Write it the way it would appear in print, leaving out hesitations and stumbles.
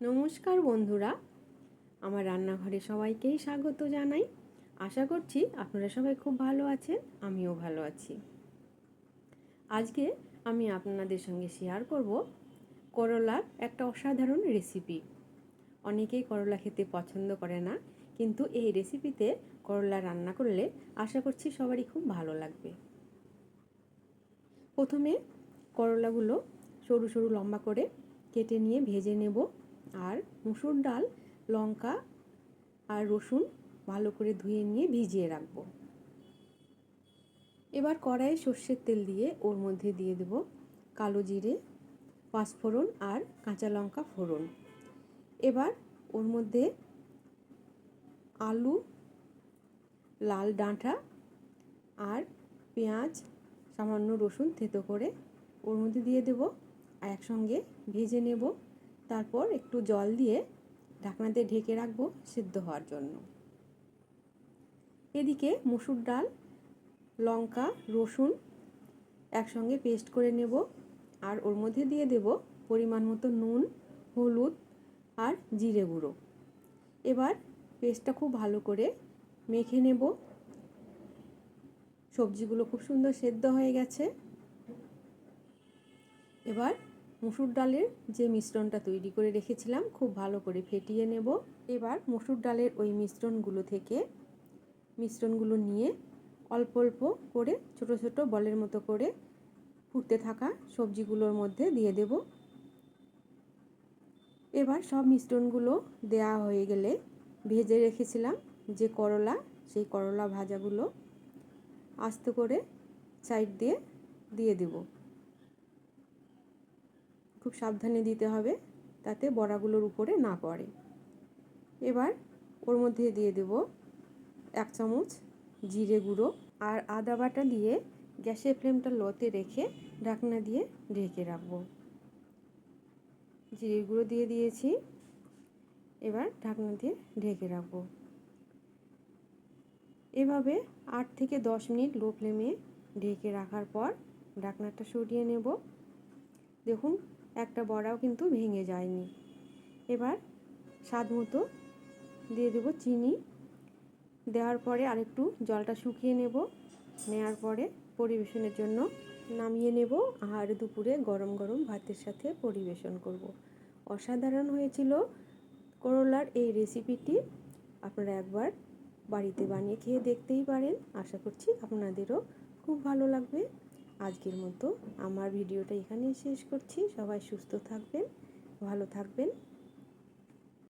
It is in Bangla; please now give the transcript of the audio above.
নমস্কার বন্ধুরা, আমার রান্নাঘরে সবাইকেই স্বাগত জানাই। আশা করছি আপনারা সবাই খুব ভালো আছেন, আমিও ভালো আছি। আজকে আমি আপনাদের সঙ্গে শেয়ার করব করলার একটা অসাধারণ রেসিপি। অনেকেই করলা খেতে পছন্দ করে না, কিন্তু এই রেসিপিতে করলা রান্না করলে আশা করছি সবারই খুব ভালো লাগবে। প্রথমে করলাগুলো সরু সরু লম্বা করে কেটে নিয়ে ভেজে নেব, আর মুসুর ডাল, লঙ্কা আর রসুন ভালো করে ধুয়ে নিয়ে ভিজিয়ে রাখবো। এবার কড়াইয়ে সর্ষের তেল দিয়ে ওর মধ্যে দিয়ে দেব কালো জিরে, পাঁচফোড়ন আর কাঁচা লঙ্কা ফোড়ন। এবার ওর মধ্যে আলু, লাল ডাঁটা আর পেঁয়াজ, সামান্য রসুন থেতো করে ওর মধ্যে দিয়ে দেব, আর একসঙ্গে ভেজে নেব। তারপর একটু জল দিয়ে ঢাকনা দিয়ে ঢেকে রাখবো সিদ্ধ হওয়ার জন্য। এদিকে মসুর ডাল, লঙ্কা, রসুন একসঙ্গে পেস্ট করে নেব, আর ওর মধ্যে দিয়ে দেব পরিমাণ মতো নুন, হলুদ আর জিরে গুঁড়ো। এবার পেস্টটা খুব ভালো করে মেখে নেব। সবজিগুলো খুব সুন্দর সেদ্ধ হয়ে গেছে। এবার মসুর ডালের যে মিশ্রণটা তৈরি করে রেখেছিলাম খুব ভালো করে ফেটিয়ে নেব। এবার মসুর ডালের ওই মিশ্রণগুলো নিয়ে অল্প অল্প করে ছোট ছোট বলের মতো করে ফুটতে থাকা সবজিগুলোর মধ্যে দিয়ে দেব। এবার সব মিশ্রণগুলো দেয়া হয়ে গেলে ভেজে রেখেছিলাম যে করলা, সেই করলা ভাজাগুলো আস্তে করে সাইড দিয়ে দিয়ে দেব। খুব সাবধানে দিতে হবে, তাতে বড়াগুলোর উপরে না পড়ে। এবার ওর মধ্যে দিয়ে দেব 1 চামচ জিরে গুঁড়ো আর আদা বাটা দিয়ে গ্যাসের ফ্লেমটা লোতে রেখে ঢাকনা দিয়ে ঢেকে রাখবো। জিরে গুঁড়ো দিয়ে দিয়েছি, এবার ঢাকনা দিয়ে ঢেকে রাখবো। এভাবে 8 থেকে 10 মিনিট লো ফ্লেমে ঢেকে রাখার পর ঢাকনাটা সরিয়ে নেব। দেখুন, একটা বড়াও কিন্তু ভেঙে যায়নি। এবার স্বাদ মতো দিয়ে দেব চিনি। দেওয়ার পরে আরেকটু জলটা শুকিয়ে নেওয়ার পরে পরিবেশনের জন্য নামিয়ে নেব, আর দুপুরে গরম গরম ভাতের সাথে পরিবেশন করব। অসাধারণ হয়েছিল করলার এই রেসিপিটি। আপনারা একবার বাড়িতে বানিয়ে খেয়ে দেখতেই পারেন। আশা করছি আপনাদেরও খুব ভালো লাগবে। আজকের মতো আমার ভিডিওটা এখানেই শেষ করছি। সবাই সুস্থ থাকবেন, ভালো থাকবেন।